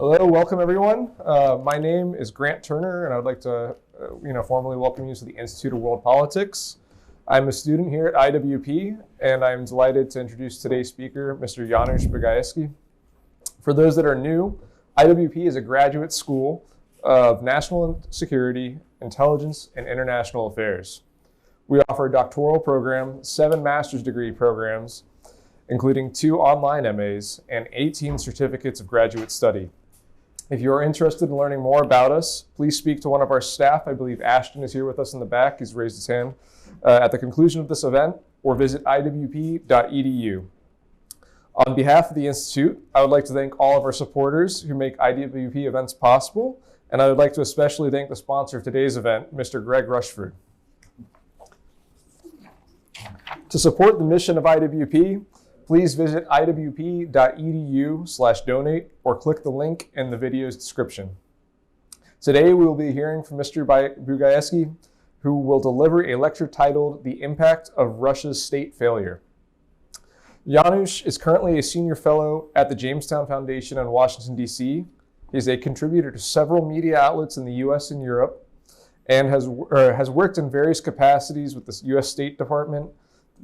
Hello, welcome everyone. My name is Grant Turner, and I'd like to, formally welcome you to the Institute of World Politics. I'm a student here at IWP, and I'm delighted to introduce today's speaker, Mr. Janusz Bugajski. For those that are new, IWP is a graduate school of national security, intelligence, and international affairs. We offer a doctoral program, 7 master's degree programs, including 2 online MAs and 18 certificates of graduate study. If you are interested in learning more about us, please speak to one of our staff. I believe Ashton is here with us in the back. He's raised his hand at the conclusion of this event, or visit iwp.edu. On behalf of the Institute, I would like to thank all of our supporters who make IWP events possible, and I would like to especially thank the sponsor of today's event, Mr. Greg Rushford. To support the mission of IWP, please visit iwp.edu/donate or click the link in the video's description. Today, we will be hearing from Mr. Bugajski, who will deliver a lecture titled The Impact of Russia's State Failure. Janusz is currently a senior fellow at the Jamestown Foundation in Washington, D.C. He is a contributor to several media outlets in the U.S. and Europe, and has worked in various capacities with the U.S. State Department,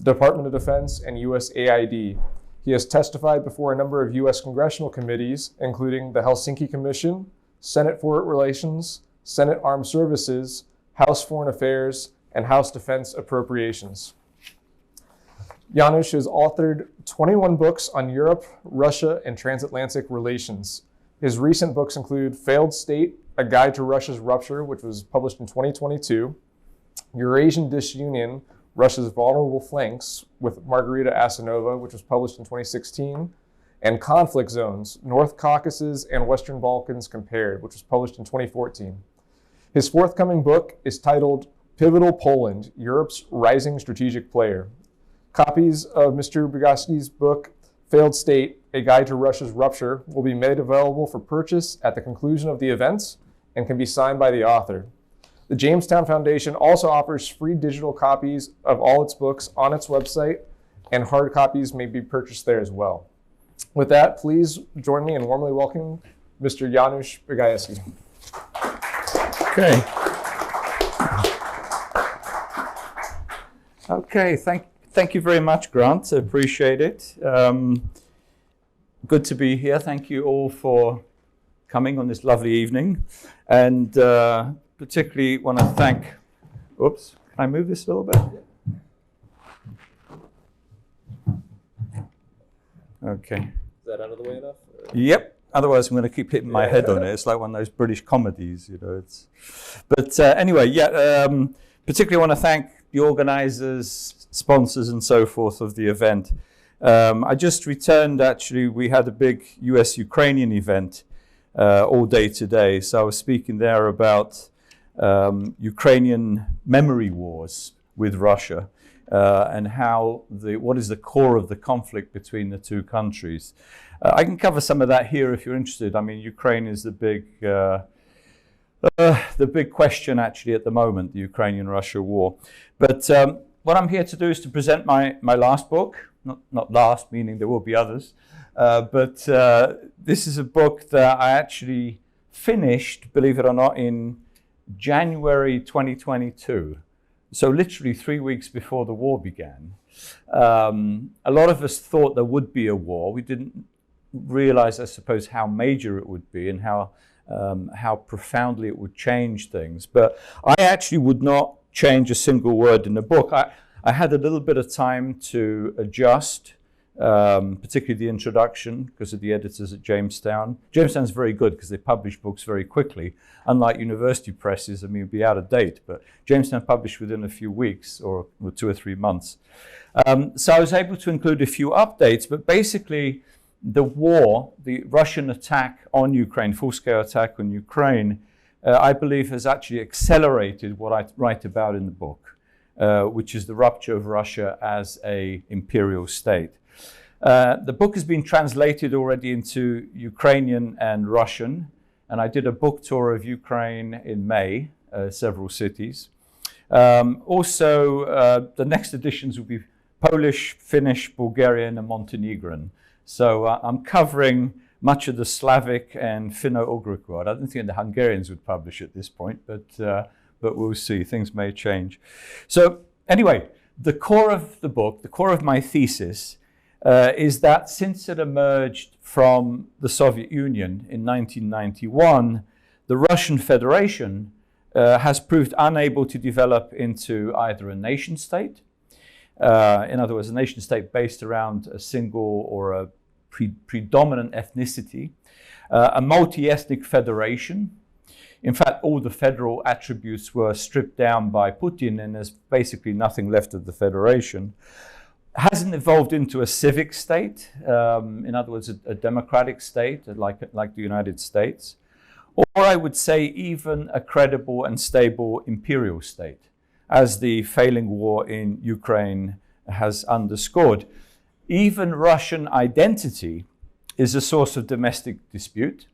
Department of Defense, and USAID. He has testified before a number of U.S. congressional committees, including the Helsinki Commission, Senate Foreign Relations, Senate Armed Services, House Foreign Affairs, and House Defense Appropriations. Janusz has authored 21 books on Europe, Russia, and transatlantic relations. His recent books include Failed State, A Guide to Russia's Rupture, which was published in 2022, Eurasian Disunion, Russia's Vulnerable Flanks with Margarita Asanova, which was published in 2016, and Conflict Zones, North Caucasus and Western Balkans Compared, which was published in 2014. His forthcoming book is titled Pivotal Poland, Europe's Rising Strategic Player. Copies of Mr. Bugajski's book, Failed State, A Guide to Russia's Rupture, will be made available for purchase at the conclusion of the event and can be signed by the author. The Jamestown Foundation also offers free digital copies of all its books on its website, and hard copies may be purchased there as well. With that, please join me in warmly welcoming Mr. Janusz Bugajski. Okay, thank you very much, Grant. I appreciate it. Good to be here. Thank you all for coming on this lovely evening. And particularly want to thank, oops, can I move this a little bit? Okay. Is that out of the way enough? Yep. Otherwise, I'm going to keep hitting my head on it. It's like one of those British comedies, you know. But anyway, particularly want to thank the organizers, sponsors, and so forth of the event. I just returned, actually, we had a big US-Ukrainian event all day today. So I was speaking there about Ukrainian memory wars with Russia and how what is the core of the conflict between the two countries. I can cover some of that here if you're interested. I mean, Ukraine is the big question actually at the moment, the Ukrainian-Russia war. But what I'm here to do is to present my last book, not last, meaning there will be others, but this is a book that I actually finished, believe it or not, in January 2022. So literally 3 weeks before the war began. A lot of us thought there would be a war. We didn't realize, I suppose, how major it would be and how profoundly it would change things. But I actually would not change a single word in the book. I had a little bit of time to adjust, particularly the introduction, because of the editors at Jamestown. Jamestown's very good because they publish books very quickly. Unlike university presses, I mean, it'd be out of date, but Jamestown published within a few weeks or 2 or 3 months. So I was able to include a few updates, but basically the war, the Russian attack on Ukraine, full-scale attack on Ukraine, I believe has actually accelerated what I write about in the book, which is the rupture of Russia as an imperial state. The book has been translated already into Ukrainian and Russian, and I did a book tour of Ukraine in May, several cities. Also, the next editions will be Polish, Finnish, Bulgarian, and Montenegrin. So I'm covering much of the Slavic and Finno-Ugric world. I don't think the Hungarians would publish at this point, but we'll see. Things may change. So anyway, the core of the book, the core of my thesis, is that since it emerged from the Soviet Union in 1991, the Russian Federation has proved unable to develop into either a nation state, in other words, a nation state based around a single or a predominant ethnicity, a multi-ethnic federation. In fact, all the federal attributes were stripped down by Putin, and there's basically nothing left of the federation. Hasn't evolved into a civic state, in other words, a democratic state like the United States, or I would say even a credible and stable imperial state, as the failing war in Ukraine has underscored. Even Russian identity is a source of domestic dispute,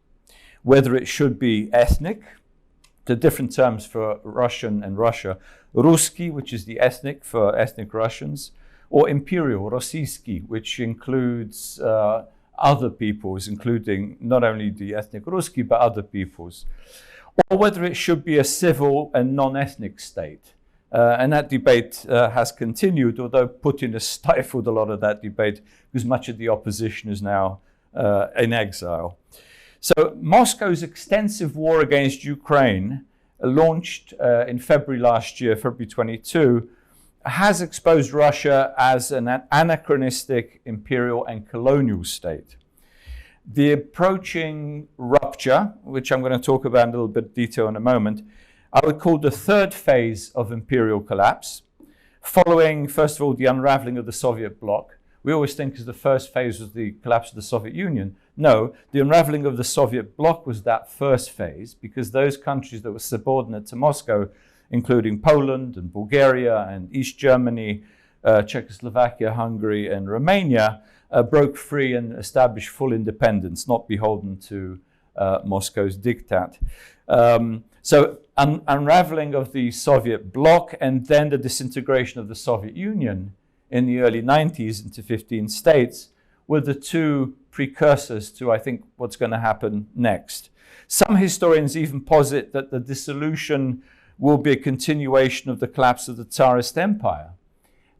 whether it should be ethnic, the different terms for Russian and Russia, Ruski, which is the ethnic for ethnic Russians, or imperial, Rossiyski, which includes other peoples, including not only the ethnic Ruski, but other peoples, or whether it should be a civil and non-ethnic state. And that debate has continued, although Putin has stifled a lot of that debate because much of the opposition is now in exile. So Moscow's extensive war against Ukraine, launched in February last year, February 22, has exposed Russia as an anachronistic imperial and colonial state. The approaching rupture, which I'm going to talk about in a little bit of detail in a moment, I would call the third phase of imperial collapse, following, first of all, the unraveling of the Soviet bloc. We always think as the first phase was the collapse of the Soviet Union. No, the unraveling of the Soviet bloc was that first phase, because those countries that were subordinate to Moscow, including Poland and Bulgaria and East Germany, Czechoslovakia, Hungary, and Romania, broke free and established full independence, not beholden to Moscow's diktat. So unraveling of the Soviet bloc and then the disintegration of the Soviet Union in the early 90s into 15 states were the two precursors to, I think, what's going to happen next. Some historians even posit that the dissolution will be a continuation of the collapse of the Tsarist Empire.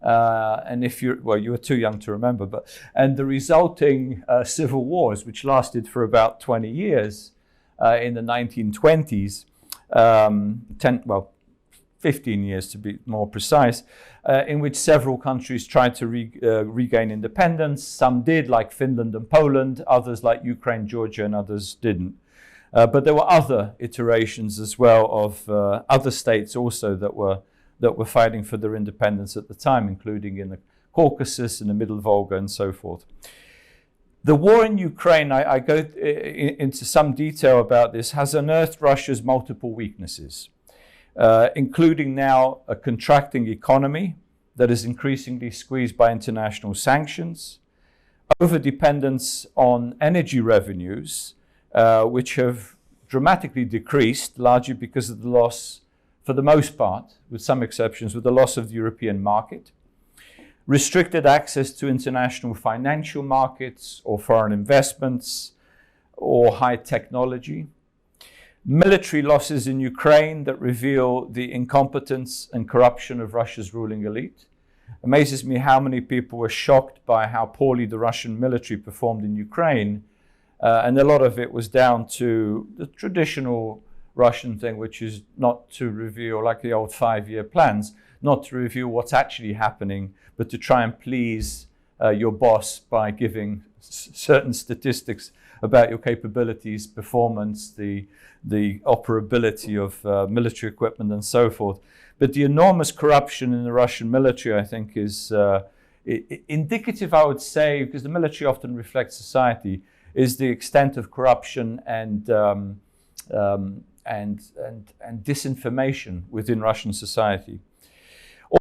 And if you were too young to remember, and the resulting civil wars, which lasted for about 20 years in the 1920s, 15 years to be more precise, in which several countries tried to regain independence. Some did, like Finland and Poland, others like Ukraine, Georgia, and others didn't. But there were other iterations as well of other states also that were fighting for their independence at the time, including in the Caucasus and the Middle Volga and so forth. The war in Ukraine, I go into some detail about this, has unearthed Russia's multiple weaknesses, including now a contracting economy that is increasingly squeezed by international sanctions, overdependence on energy revenues, which have dramatically decreased, largely because of the loss, for the most part, with some exceptions, with the loss of the European market, restricted access to international financial markets or foreign investments or high technology, military losses in Ukraine that reveal the incompetence and corruption of Russia's ruling elite. Amazes me how many people were shocked by how poorly the Russian military performed in Ukraine, and a lot of it was down to the traditional Russian thing, which is not to reveal, like the old 5-year plans, not to reveal what's actually happening, but to try and please your boss by giving certain statistics about your capabilities, performance, the operability of military equipment and so forth. But the enormous corruption in the Russian military, I think, is indicative, I would say, because the military often reflects society, is the extent of corruption and disinformation within Russian society.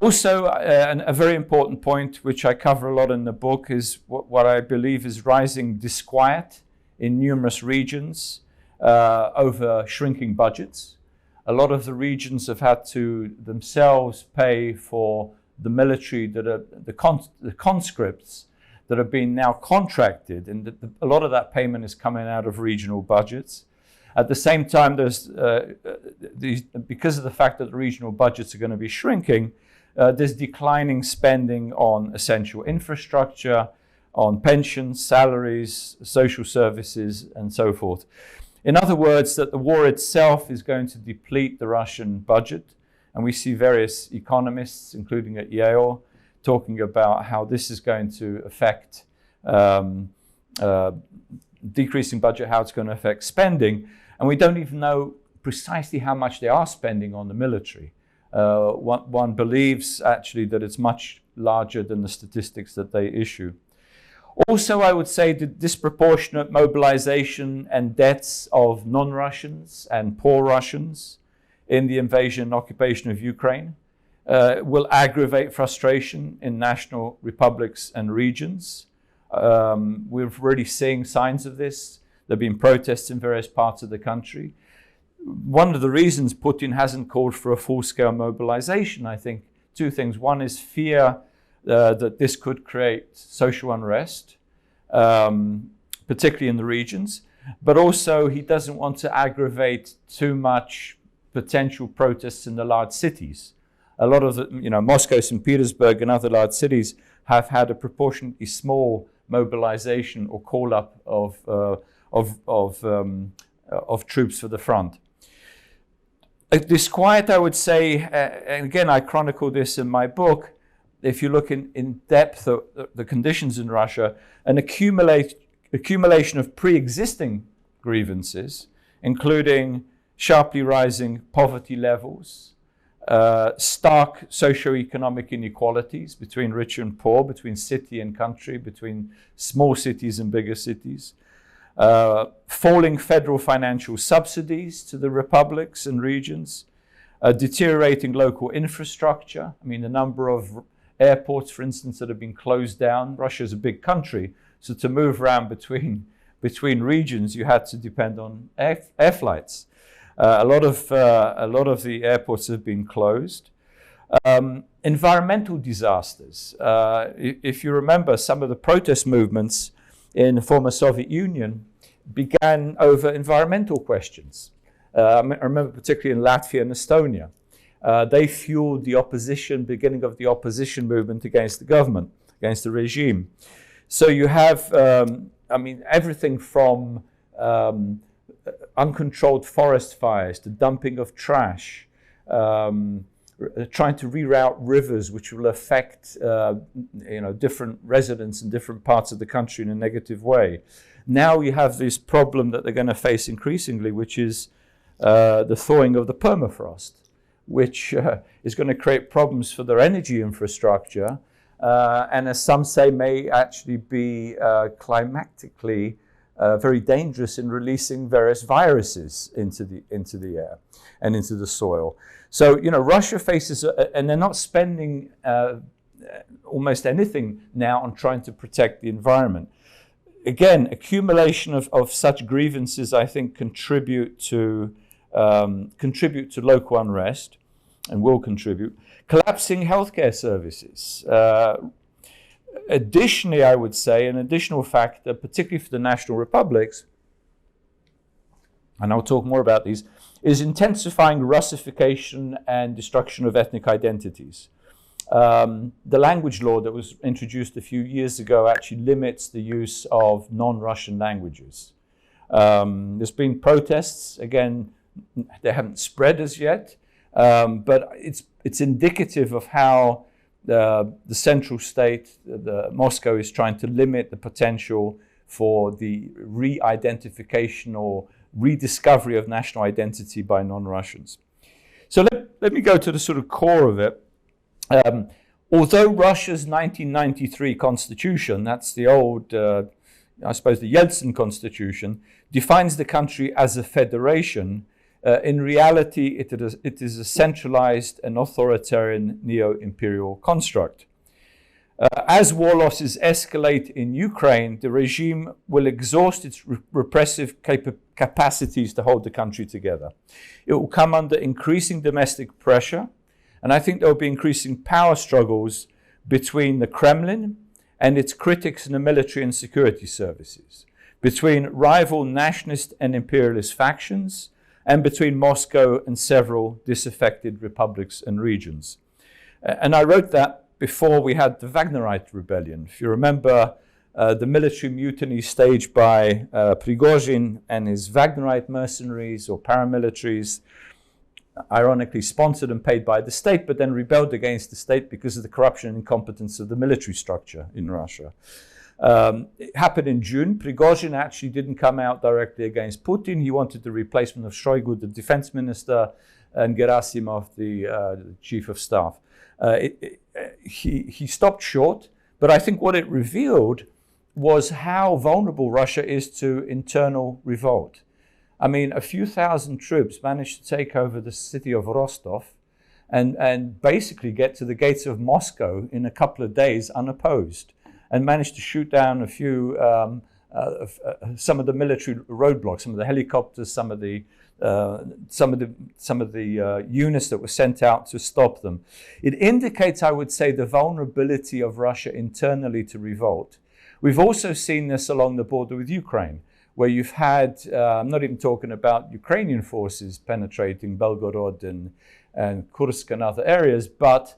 Also, a very important point, which I cover a lot in the book, is what I believe is rising disquiet in numerous regions over shrinking budgets. A lot of the regions have had to themselves pay for the military, that are the conscripts that have been now contracted, and a lot of that payment is coming out of regional budgets. At the same time, there's because of the fact that the regional budgets are going to be shrinking, there's declining spending on essential infrastructure, on pensions, salaries, social services, and so forth. In other words, that the war itself is going to deplete the Russian budget, and we see various economists, including at Yale, talking about how this is going to affect decreasing budget, how it's going to affect spending, and we don't even know precisely how much they are spending on the military. One believes actually that it's much larger than the statistics that they issue. Also, I would say the disproportionate mobilization and deaths of non-Russians and poor Russians in the invasion and occupation of Ukraine will aggravate frustration in national republics and regions. We're already seeing signs of this. There have been protests in various parts of the country. One of the reasons Putin hasn't called for a full-scale mobilization, I think, two things. One is fear that this could create social unrest, particularly in the regions, but also he doesn't want to aggravate too much potential protests in the large cities. A lot of the, Moscow, St. Petersburg, and other large cities have had a proportionately small mobilization or call-up of troops for the front. Disquiet, I would say, and again, I chronicle this in my book. If you look in depth at the conditions in Russia, an accumulation of pre-existing grievances, including sharply rising poverty levels, stark socioeconomic inequalities between rich and poor, between city and country, between small cities and bigger cities, falling federal financial subsidies to the republics and regions, deteriorating local infrastructure. I mean, the number of airports, for instance, that have been closed down. Russia is a big country, so to move around between regions, you had to depend on air flights. A lot of the airports have been closed. Environmental disasters. If you remember, some of the protest movements in the former Soviet Union began over environmental questions. I remember particularly in Latvia and Estonia. They fueled the beginning of the opposition movement against the government, against the regime. So you have, everything from uncontrolled forest fires to dumping of trash, trying to reroute rivers, which will affect different residents in different parts of the country in a negative way. Now you have this problem that they're going to face increasingly, which is the thawing of the permafrost, which is going to create problems for their energy infrastructure, and as some say, may actually be climatically very dangerous in releasing various viruses into the air and into the soil. So, Russia faces, and they're not spending almost anything now on trying to protect the environment. Again, accumulation of such grievances, I think, contribute to local unrest, and will contribute. Collapsing healthcare services. Additionally, I would say, an additional factor, particularly for the national republics, and I'll talk more about these, is intensifying Russification and destruction of ethnic identities. The language law that was introduced a few years ago actually limits the use of non-Russian languages. There's been protests, again, they haven't spread as yet, but it's indicative of how the central state, Moscow, is trying to limit the potential for the re-identification or rediscovery of national identity by non-Russians. So let me go to the sort of core of it. Although Russia's 1993 constitution, that's the old, I suppose the Yeltsin constitution, defines the country as a federation, in reality it is a centralized and authoritarian neo-imperial construct. As war losses escalate in Ukraine, the regime will exhaust its repressive capacities to hold the country together. It will come under increasing domestic pressure, and I think there will be increasing power struggles between the Kremlin and its critics in the military and security services, between rival nationalist and imperialist factions, and between Moscow and several disaffected republics and regions. And I wrote that before we had the Wagnerite rebellion. If you remember the military mutiny staged by Prigozhin and his Wagnerite mercenaries or paramilitaries, ironically sponsored and paid by the state, but then rebelled against the state because of the corruption and incompetence of the military structure in Russia. It happened in June. Prigozhin actually didn't come out directly against Putin. He wanted the replacement of Shoigu, the defense minister, and Gerasimov, the chief of staff. He stopped short, but I think what it revealed was how vulnerable Russia is to internal revolt. I mean, a few thousand troops managed to take over the city of Rostov and basically get to the gates of Moscow in a couple of days unopposed, and managed to shoot down a few, some of the military roadblocks, some of the helicopters, some of the units that were sent out to stop them. It indicates, I would say, the vulnerability of Russia internally to revolt. We've also seen this along the border with Ukraine, where you've had, I'm not even talking about Ukrainian forces penetrating Belgorod and Kursk and other areas, but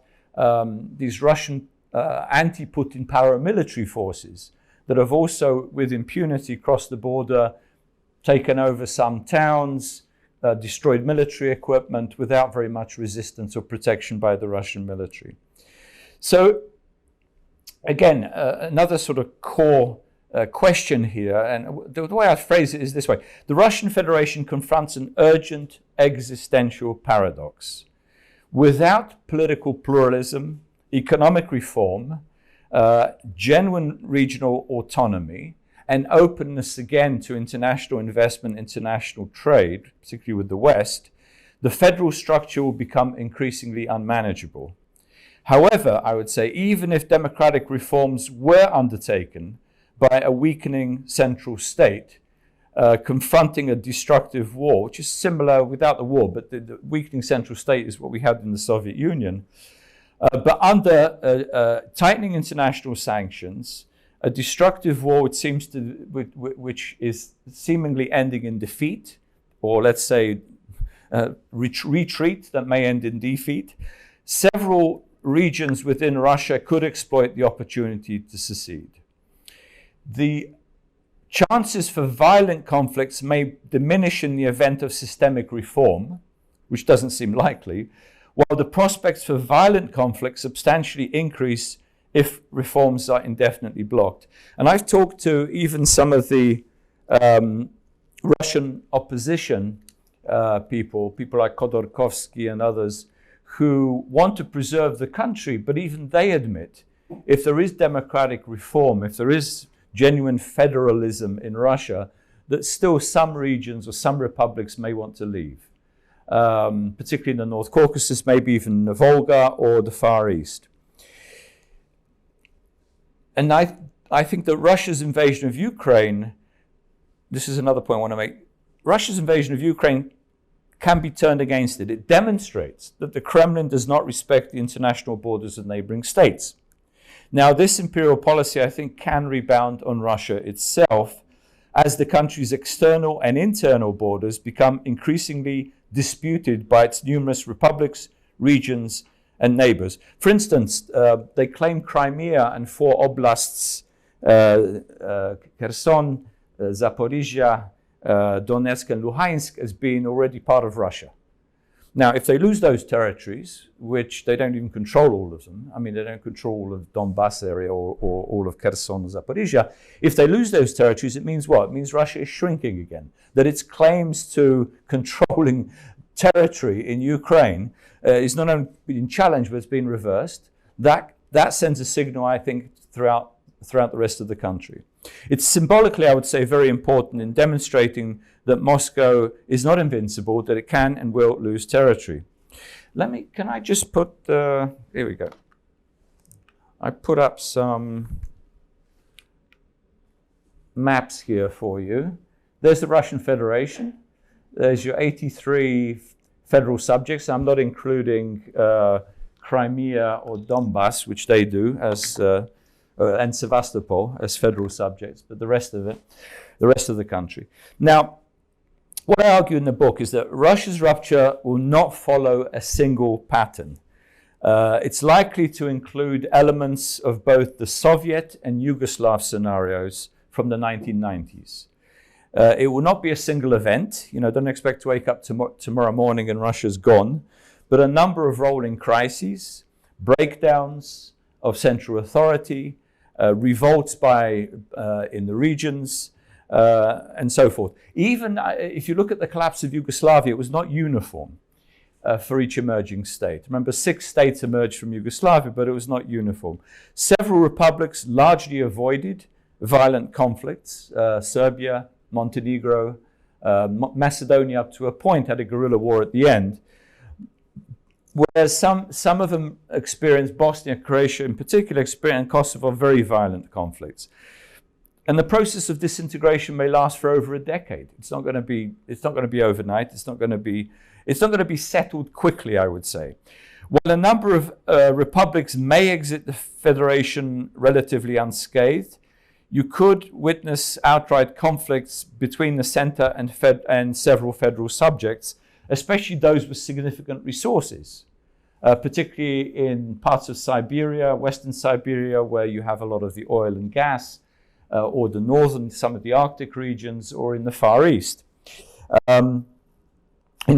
these Russian anti-Putin paramilitary forces that have also, with impunity, crossed the border, taken over some towns, destroyed military equipment without very much resistance or protection by the Russian military. So, again, another sort of core question here, and the way I phrase it is this way. The Russian Federation confronts an urgent existential paradox. Without political pluralism, economic reform, genuine regional autonomy, and openness again to international investment, international trade, particularly with the West, the federal structure will become increasingly unmanageable. However, I would say, even if democratic reforms were undertaken by a weakening central state, confronting a destructive war, which is similar without the war, but the weakening central state is what we had in the Soviet Union. But under tightening international sanctions, a destructive war which is seemingly ending in defeat, or let's say retreat that may end in defeat, several regions within Russia could exploit the opportunity to secede. The chances for violent conflicts may diminish in the event of systemic reform, which doesn't seem likely, while the prospects for violent conflict substantially increase if reforms are indefinitely blocked. And I've talked to even some of the Russian opposition people like Khodorkovsky and others, who want to preserve the country, but even they admit if there is democratic reform, if there is genuine federalism in Russia, that still some regions or some republics may want to leave, particularly in the North Caucasus, maybe even the Volga or the Far East. And I think that Russia's invasion of Ukraine, this is another point I want to make, Russia's invasion of Ukraine can be turned against it. It demonstrates that the Kremlin does not respect the international borders of neighboring states. Now, this imperial policy, I think, can rebound on Russia itself as the country's external and internal borders become increasingly disputed by its numerous republics, regions, and neighbors. For instance, they claim Crimea and 4 oblasts, Kherson, Zaporizhia, Donetsk and Luhansk, as being already part of Russia. Now, if they lose those territories, which they don't even control all of them, I mean, they don't control all of Donbass area or all of Kherson or Zaporizhia, if they lose those territories, it means what? It means Russia is shrinking again, that its claims to controlling territory in Ukraine is not only being challenged, but it's being reversed. That sends a signal, I think, throughout the rest of the country. It's symbolically, I would say, very important in demonstrating that Moscow is not invincible, that it can and will lose territory. Can I just put, here we go. I put up some maps here for you. There's the Russian Federation. There's your 83 federal subjects. I'm not including Crimea or Donbass, which they do, as and Sevastopol as federal subjects, but the rest of it, the rest of the country. Now, what I argue in the book is that Russia's rupture will not follow a single pattern. It's likely to include elements of both the Soviet and Yugoslav scenarios from the 1990s. It will not be a single event. Don't expect to wake up tomorrow morning and Russia's gone, but a number of rolling crises, breakdowns of central authority, revolts in the regions, and so forth. Even if you look at the collapse of Yugoslavia, it was not uniform for each emerging state. Remember, 6 states emerged from Yugoslavia, but it was not uniform. Several republics largely avoided violent conflicts. Serbia, Montenegro, Macedonia up to a point had a guerrilla war at the end. Whereas some of them experienced, Bosnia, Croatia in particular, experienced Kosovo, very violent conflicts. And the process of disintegration may last for over a decade. It's not going to be overnight. It's not going to be settled quickly, I would say. While a number of republics may exit the federation relatively unscathed, you could witness outright conflicts between the center and several federal subjects, especially those with significant resources, particularly in parts of Siberia, Western Siberia, where you have a lot of the oil and gas, or the northern, some of the Arctic regions, or in the Far East. In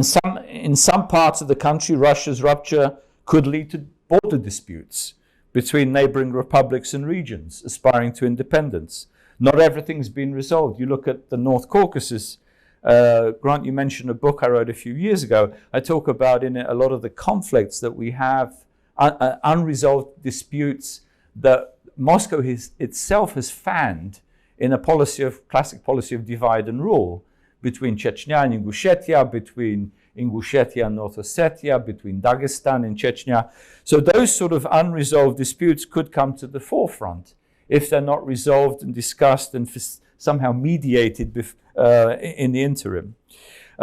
some parts of the country, Russia's rupture could lead to border disputes between neighboring republics and regions aspiring to independence. Not everything's been resolved. You look at the North Caucasus. Grant, you mentioned a book I wrote a few years ago. I talk about in it a lot of the conflicts that we have, unresolved disputes that Moscow itself has fanned in a classic policy of divide and rule between Chechnya and Ingushetia, between Ingushetia and North Ossetia, between Dagestan and Chechnya. So those sort of unresolved disputes could come to the forefront if they're not resolved and discussed and somehow mediated in the interim.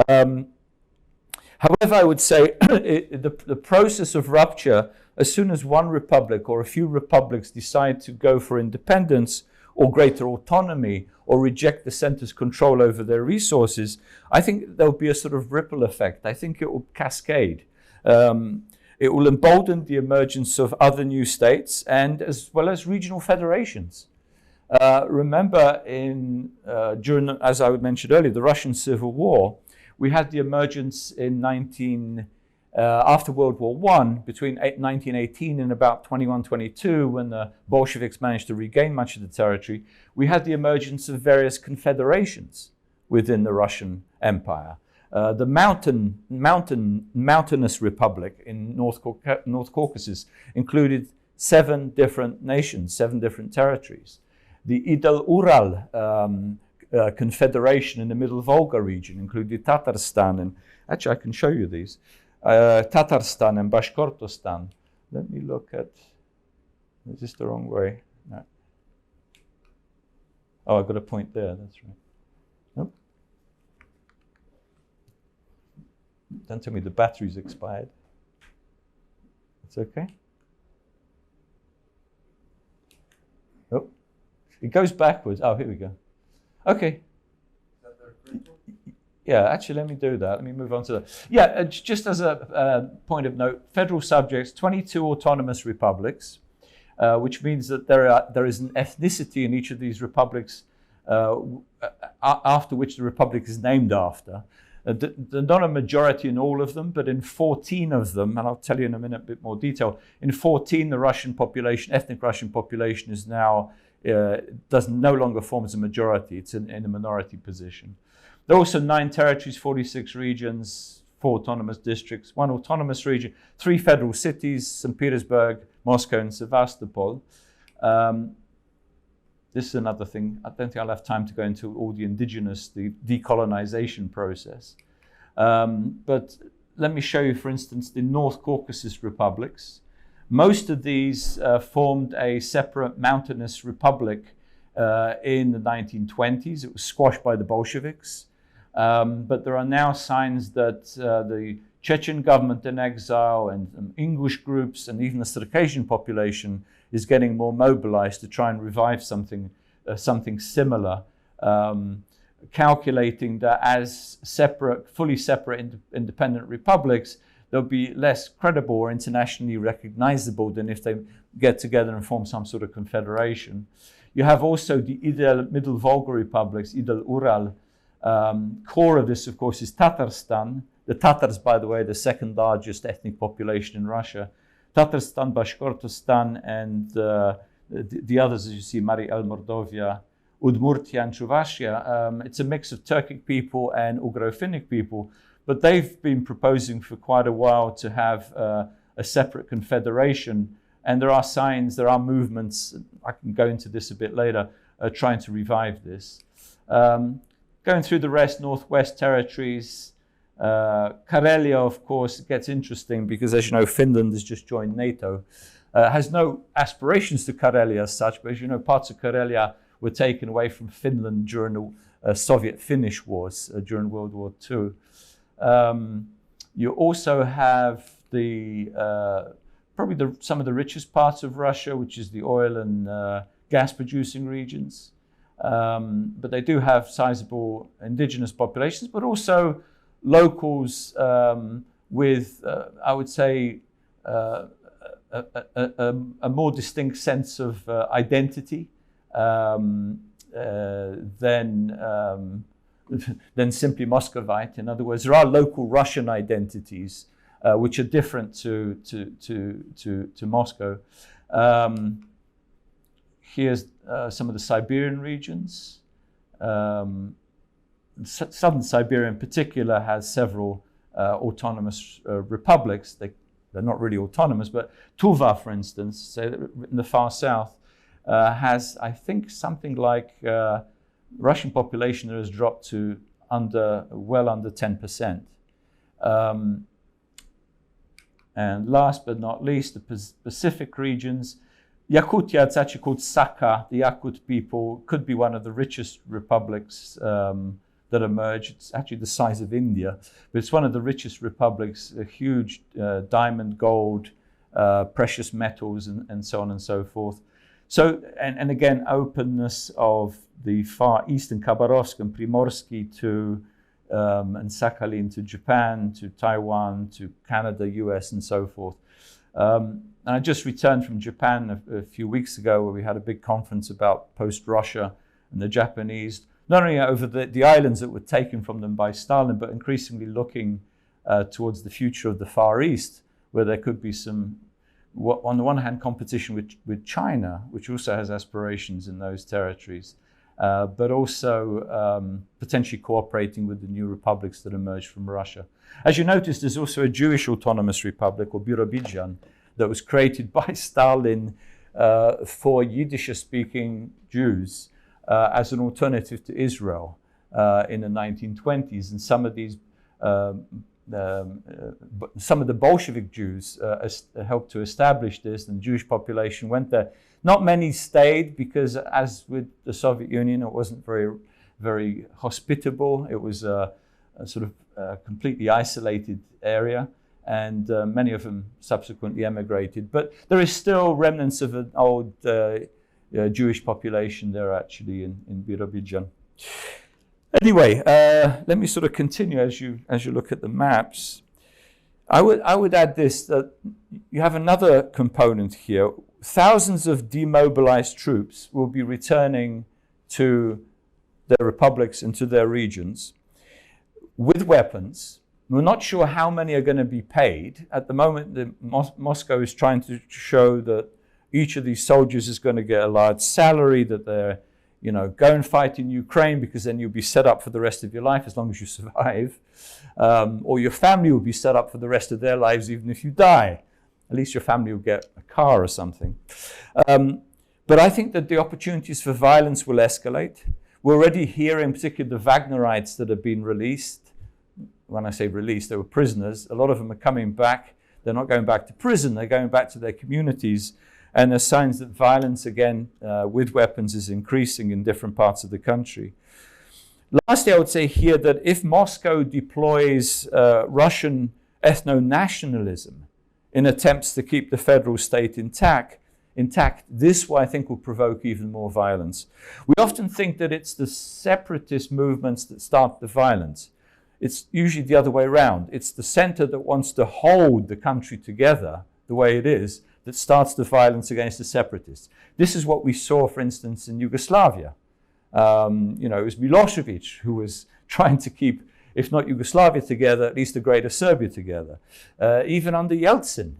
However, I would say the process of rupture, as soon as one republic or a few republics decide to go for independence or greater autonomy or reject the center's control over their resources, I think there'll be a sort of ripple effect. I think it will cascade. It will embolden the emergence of other new states and as well as regional federations. Remember, during, as I mentioned earlier, the Russian Civil War, we had the emergence after World War I, between 1918 and about 21-22, when the Bolsheviks managed to regain much of the territory, we had the emergence of various confederations within the Russian Empire. The mountainous republic in North Caucasus included 7 different nations, 7 different territories. The Idel-Ural confederation in the Middle Volga region included Tatarstan, and actually I can show you these. Tatarstan and Bashkortostan. Let me look at, is this the wrong way? No. Oh, I've got a point there, that's right. Nope. Don't tell me the battery's expired. It's okay. Oh, it goes backwards. Oh, here we go. Okay. Yeah, actually, let me do that. Let me move on to that. Yeah, just as a point of note, federal subjects, 22 autonomous republics, which means that there is an ethnicity in each of these republics after which the republic is named after. They're not a majority in all of them, but in 14 of them, and I'll tell you in a minute a bit more detail, in 14 the Russian population, ethnic Russian population is now, no longer forms a majority, it's in a minority position. There are also 9 territories, 46 regions, 4 autonomous districts, 1 autonomous region, 3 federal cities, St. Petersburg, Moscow, and Sevastopol. This is another thing. I don't think I'll have time to go into all the decolonization process. But let me show you, for instance, the North Caucasus republics. Most of these formed a separate mountainous republic in the 1920s. It was squashed by the Bolsheviks. But there are now signs that the Chechen government in exile and English groups and even the Circassian population is getting more mobilized to try and revive something similar, calculating that as fully separate independent republics, they'll be less credible or internationally recognizable than if they get together and form some sort of confederation. You have also the Ideal Middle Volga republics, Ideal Ural. Core of this, of course, is Tatarstan. The Tatars, by the way, the second largest ethnic population in Russia. Tatarstan, Bashkortostan, and the others, as you see, Mari El Mordovia, Udmurtia, and Chuvashia. It's a mix of Turkic people and Ugro-Finnic people, but they've been proposing for quite a while to have a separate confederation. And there are signs, there are movements, I can go into this a bit later, trying to revive this. Going through the rest, Northwest territories, Karelia, of course, gets interesting because, as you know, Finland has just joined NATO. Has no aspirations to Karelia as such, but as you know, parts of Karelia were taken away from Finland during the Soviet-Finnish wars during World War II. You also have probably some of the richest parts of Russia, which is the oil and gas-producing regions. But they do have sizable indigenous populations, but also locals with, I would say, a more distinct sense of identity than simply Muscovite. In other words, there are local Russian identities which are different to Moscow. Here's some of the Siberian regions. Southern Siberia in particular has several autonomous republics. They're not really autonomous, but Tuva, for instance, say in the far south, has, I think, something like Russian population that has dropped to well under 10%. And last but not least, the Pacific regions. Yakutia, it's actually called Sakha. The Yakut people could be one of the richest republics that emerged. It's actually the size of India, but it's one of the richest republics, a huge diamond, gold, precious metals, and so on and so forth. So, and again, openness of the far eastern Khabarovsk and Primorsky to and Sakhalin to Japan, to Taiwan, to Canada, US, and so forth. And I just returned from Japan a few weeks ago, where we had a big conference about post-Russia and the Japanese, not only over the islands that were taken from them by Stalin, but increasingly looking towards the future of the Far East, where there could be some, on the one hand, competition with China, which also has aspirations in those territories, but also potentially cooperating with the new republics that emerged from Russia. As you notice, there's also a Jewish autonomous republic, or Birobidzhan, that was created by Stalin for Yiddish-speaking Jews as an alternative to Israel in the 1920s. And some of these, some of the Bolshevik Jews helped to establish this, and the Jewish population went there. Not many stayed because, as with the Soviet Union, it wasn't very, very hospitable. It was a sort of completely isolated area, and many of them subsequently emigrated. But there is still remnants of an old Jewish population there, actually, in Birobidzhan. Anyway, let me sort of continue as you look at the maps. I would add this, that you have another component here. Thousands of demobilized troops will be returning to their republics and to their regions with weapons. We're not sure how many are going to be paid. At the moment, Moscow is trying to show that each of these soldiers is going to get a large salary, that they're, go and fight in Ukraine, because then you'll be set up for the rest of your life as long as you survive. Or your family will be set up for the rest of their lives even if you die. At least your family will get a car or something. But I think that the opportunities for violence will escalate. We're already hearing, particularly the Wagnerites that have been released. When I say released, they were prisoners. A lot of them are coming back. They're not going back to prison. They're going back to their communities. And there's signs that violence, again, with weapons is increasing in different parts of the country. Lastly, I would say here that if Moscow deploys Russian ethno-nationalism in attempts to keep the federal state intact, this, I think, will provoke even more violence. We often think that it's the separatist movements that start the violence. It's usually the other way around. It's the center that wants to hold the country together the way it is that starts the violence against the separatists. This is what we saw, for instance, in Yugoslavia. It was Milosevic who was trying to keep, if not Yugoslavia together, at least the greater Serbia together. Even under Yeltsin,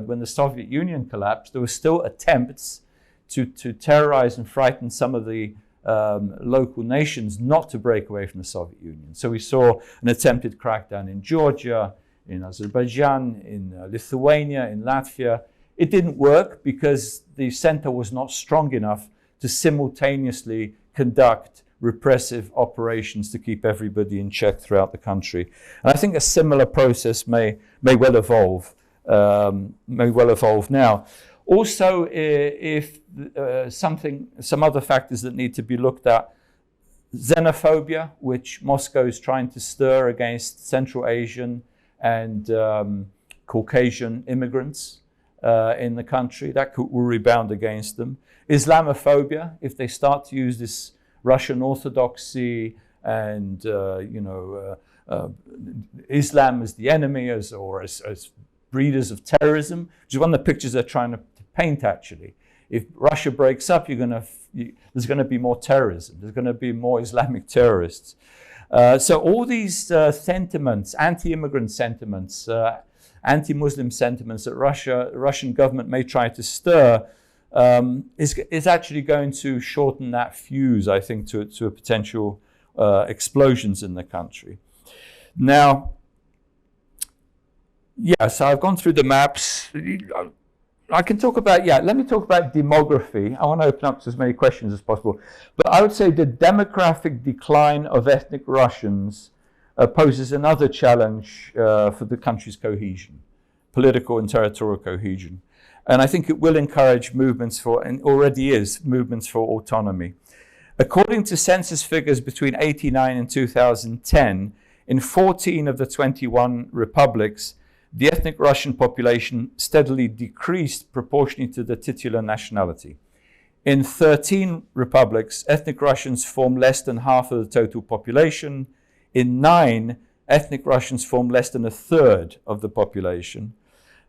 when the Soviet Union collapsed, there were still attempts to terrorize and frighten some of the local nations not to break away from the Soviet Union. So we saw an attempted crackdown in Georgia, in Azerbaijan, in Lithuania, in Latvia. It didn't work because the center was not strong enough to simultaneously conduct repressive operations to keep everybody in check throughout the country. And I think a similar process may well evolve. Now. Also, if some other factors that need to be looked at, xenophobia, which Moscow is trying to stir against Central Asian and Caucasian immigrants in the country, that will rebound against them. Islamophobia, if they start to use this Russian orthodoxy and Islam as the enemy, as breeders of terrorism, which is one of the pictures they're trying to paint. Actually, if Russia breaks up, there's going to be more terrorism. There's going to be more Islamic terrorists. So all these sentiments, anti-immigrant sentiments, anti-Muslim sentiments that the Russian government may try to stir, is actually going to shorten that fuse, I think, to a potential explosions in the country. Now, so I've gone through the maps. I can talk about, let me talk about demography. I want to open up to as many questions as possible. But I would say the demographic decline of ethnic Russians poses another challenge for the country's cohesion, political and territorial cohesion. And I think it will encourage movements and already is, movements for autonomy. According to census figures between 1989 and 2010, in 14 of the 21 republics, the ethnic Russian population steadily decreased proportionally to the titular nationality. In 13 republics, ethnic Russians form less than half of the total population. In 9, ethnic Russians form less than a third of the population.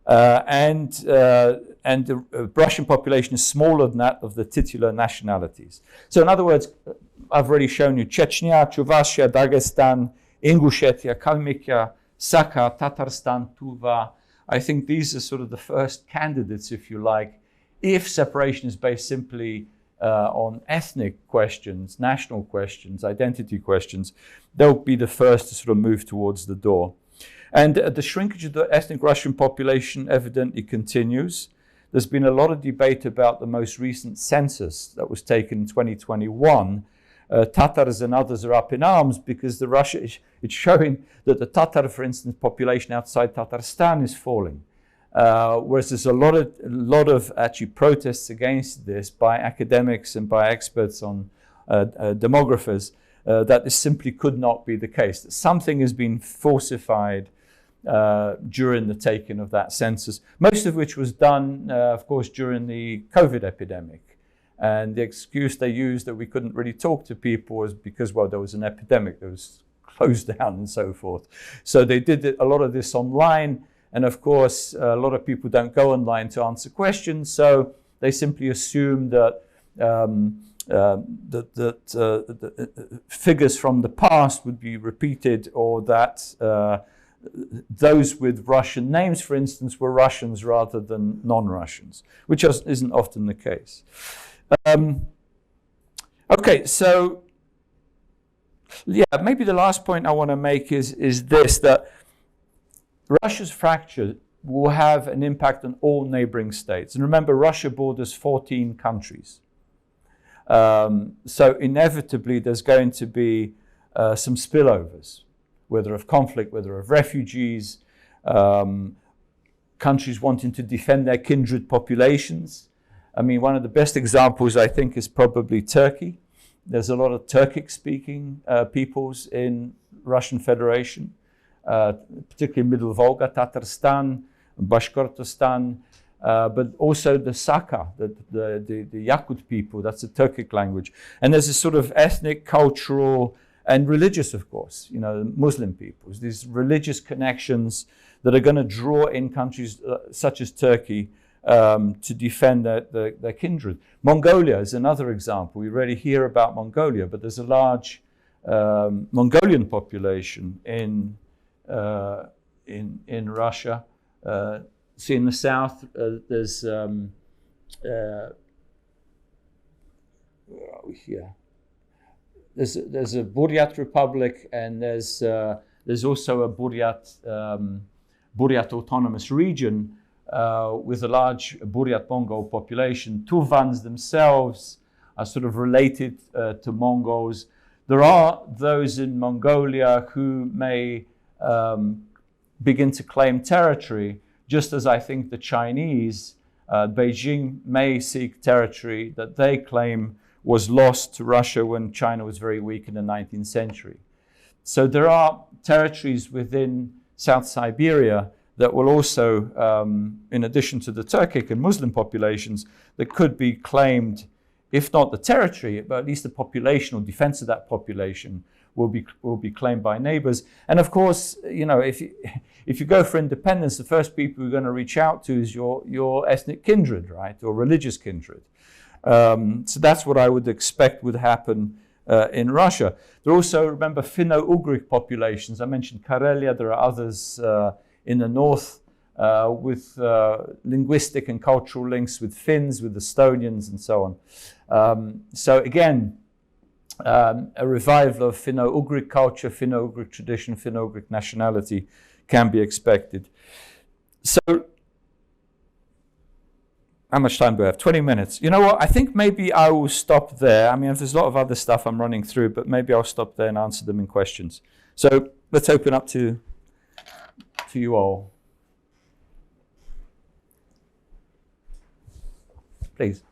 And the Russian population is smaller than that of the titular nationalities. So in other words, I've already shown you Chechnya, Chuvashia, Dagestan, Ingushetia, Kalmykia, Sakha, Tatarstan, Tuva. I think these are sort of the first candidates, if you like, if separation is based simply on ethnic questions, national questions, identity questions, they'll be the first to sort of move towards the door. And the shrinkage of the ethnic Russian population evidently continues. There's been a lot of debate about the most recent census that was taken in 2021. Tatars and others are up in arms because it's showing that the Tatar, for instance, population outside Tatarstan is falling. Whereas there's a lot of actually protests against this by academics and by experts on demographers that this simply could not be the case. That something has been falsified during the taking of that census, most of which was done, of course, during the COVID epidemic. And the excuse they used that we couldn't really talk to people was because, well, there was an epidemic that was closed down and so forth. So they did a lot of this online. And of course, a lot of people don't go online to answer questions. So they simply assume that figures from the past would be repeated, or that those with Russian names, for instance, were Russians rather than non-Russians, which isn't often the case. Okay, so maybe the last point I want to make is this, that Russia's fracture will have an impact on all neighboring states. And remember, Russia borders 14 countries. So inevitably, there's going to be some spillovers, whether of conflict, whether of refugees, countries wanting to defend their kindred populations. I mean, one of the best examples, I think, is probably Turkey. There's a lot of Turkic-speaking peoples in Russian Federation. particularly Middle Volga, Tatarstan, Bashkortostan, but also the Saka, the Yakut people, that's the Turkic language. And there's a sort of ethnic, cultural, and religious, of course, Muslim peoples, these religious connections that are going to draw in countries such as Turkey to defend their kindred. Mongolia is another example. We rarely hear about Mongolia, but there's a large Mongolian population in Russia. See, in the south, there's where are we here? There's a Buryat Republic, and there's also a Buryat autonomous region with a large Buryat Mongol population. Tuvans themselves are sort of related to Mongols. There are those in Mongolia who may begin to claim territory, just as I think the Chinese, Beijing may seek territory that they claim was lost to Russia when China was very weak in the 19th century. So there are territories within South Siberia that will also, in addition to the Turkic and Muslim populations, that could be claimed, if not the territory, but at least the population or defense of that population will be claimed by neighbors. And of course, if you go for independence, the first people you're going to reach out to is your ethnic kindred, right, or religious kindred. So that's what I would expect would happen in Russia. There are also, remember, Finno-Ugric populations. I mentioned Karelia. There are others in the north with linguistic and cultural links with Finns, with Estonians, and so on. So again, a revival of Finno-Ugric culture, Finno-Ugric tradition, Finno-Ugric nationality can be expected. So, how much time do I have? 20 minutes. You know what? I think maybe I will stop there. I mean, there's a lot of other stuff I'm running through, but maybe I'll stop there and answer them in questions. So let's open up to you all. Please.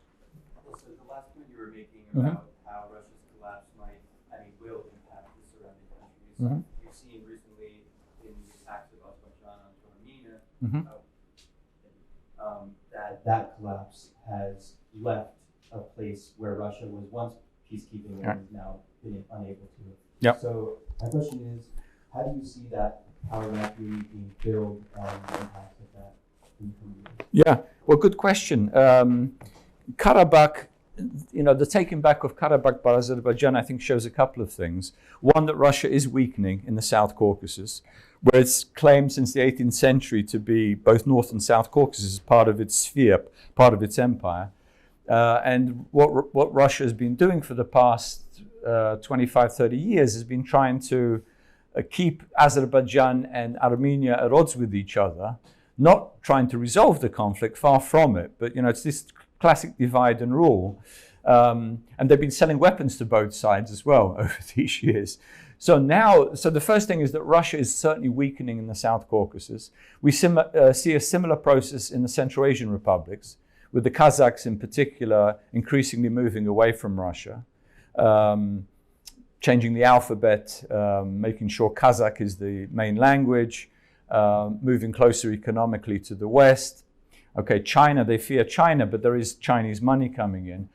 So the last point you were making about how Russia's collapse will impact the surrounding countries. You've seen recently in the attacks of Azerbaijan on Armenia, that collapse has left a place where Russia was once peacekeeping and is now been unable to. Yep. So my question is, how do you see that power vacuum being filled and the impact of that in the coming years? Yeah, well, good question. Karabakh, the taking back of Karabakh by Azerbaijan, I think, shows a couple of things. One, that Russia is weakening in the South Caucasus, where it's claimed since the 18th century to be both North and South Caucasus as part of its sphere, part of its empire. And what Russia has been doing for the past 25, 30 years has been trying to keep Azerbaijan and Armenia at odds with each other, not trying to resolve the conflict, far from it, but it's this classic divide and rule. And they've been selling weapons to both sides as well over these years. So the first thing is that Russia is certainly weakening in the South Caucasus. We see a similar process in the Central Asian republics, with the Kazakhs in particular increasingly moving away from Russia, changing the alphabet, making sure Kazakh is the main language, moving closer economically to the West. Okay, China, they fear China, but there is Chinese money coming in.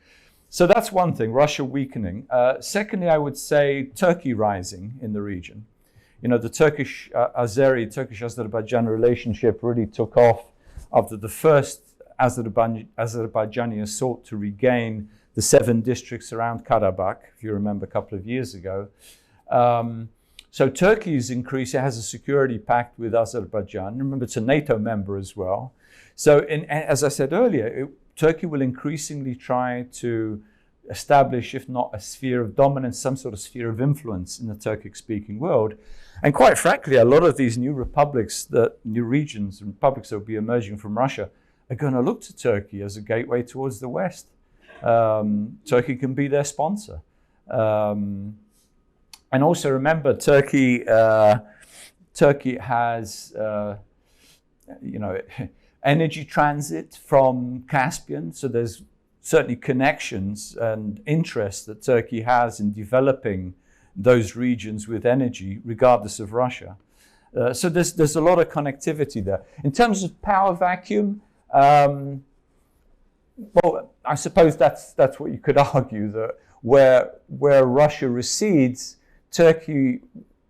So that's one thing, Russia weakening. Secondly, I would say Turkey rising in the region. The Turkish-Azerbaijan relationship really took off after the first Azerbaijani assault to regain the 7 districts around Karabakh, if you remember, a couple of years ago. So Turkey is increasing, it has a security pact with Azerbaijan. Remember, it's a NATO member as well. So as I said earlier, Turkey will increasingly try to establish, if not a sphere of dominance, some sort of sphere of influence in the Turkic-speaking world. And quite frankly, a lot of these new republics, new regions and republics that will be emerging from Russia are going to look to Turkey as a gateway towards the West. Turkey can be their sponsor. And also remember, Turkey has, energy transit from Caspian. So there's certainly connections and interest that Turkey has in developing those regions with energy, regardless of Russia. So there's a lot of connectivity there. In terms of power vacuum, well, I suppose that's what you could argue, that where Russia recedes, Turkey,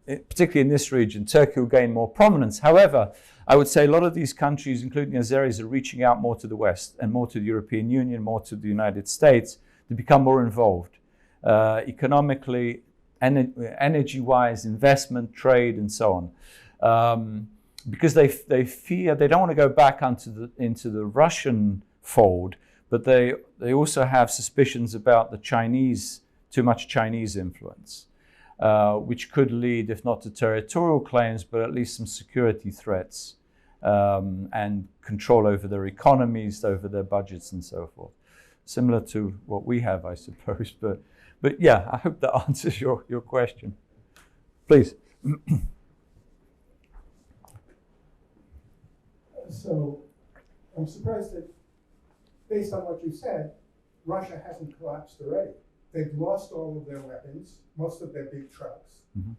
particularly in this region, Turkey will gain more prominence. However, I would say a lot of these countries, including Azeris, are reaching out more to the West and more to the European Union, more to the United States, to become more involved economically, energy-wise, investment, trade, and so on. Because they fear, they don't want to go back into the Russian fold, but they also have suspicions about the Chinese, too much Chinese influence, which could lead, if not to territorial claims, but at least some security threats and control over their economies, over their budgets, and so forth. Similar to what we have, I suppose. But yeah, I hope that answers your question. Please. So I'm surprised that, based on what you said, Russia hasn't collapsed already. They've lost all of their weapons, most of their big trucks. Mm-hmm.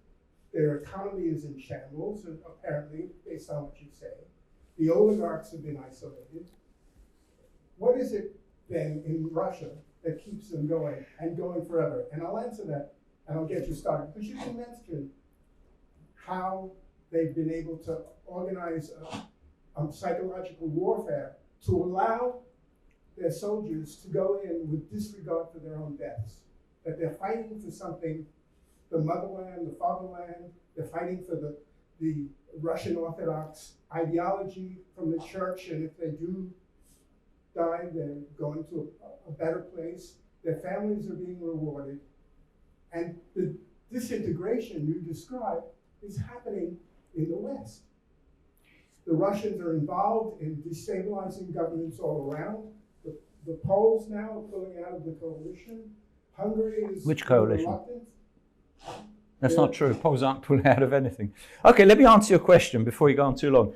Their economy is in shambles, apparently, based on what you say. The oligarchs have been isolated. What is it then in Russia that keeps them going and going forever? And I'll answer that, and I'll get you started. Because you can mention how they've been able to organize psychological warfare to allow their soldiers to go in with disregard for their own deaths. That they're fighting for something, the motherland, the fatherland, they're fighting for the Russian Orthodox ideology from the church, and if they do die, they're going to a better place. Their families are being rewarded. And the disintegration you describe is happening in the West. The Russians are involved in destabilizing governments all around. The Poles now are pulling out of the coalition. Hungary is Which coalition? reluctant. That's not true. Poles aren't pulling out of anything. Okay, let me answer your question before you go on too long.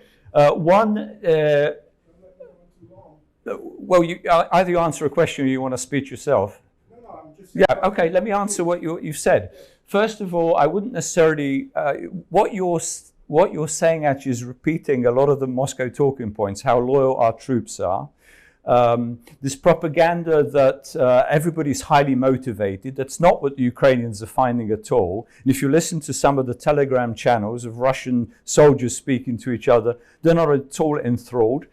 Well, either you answer a question or you want to speak yourself. No, I'm just Yeah, okay, let me answer what you've said. First of all, I wouldn't necessarily, what you're saying actually is repeating a lot of the Moscow talking points, how loyal our troops are. This propaganda that everybody's highly motivated, that's not what the Ukrainians are finding at all. And if you listen to some of the Telegram channels of Russian soldiers speaking to each other, they're not at all enthralled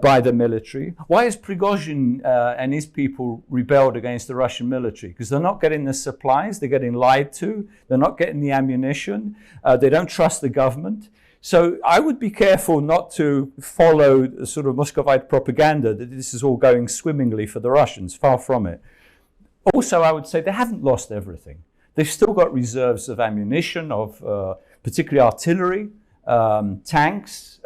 by the military. Why has Prigozhin and his people rebelled against the Russian military? Because they're not getting the supplies, they're getting lied to, they're not getting the ammunition, they don't trust the government. So I would be careful not to follow the sort of Muscovite propaganda that this is all going swimmingly for the Russians, far from it. Also, I would say they haven't lost everything. They've still got reserves of ammunition, of particularly artillery, tanks.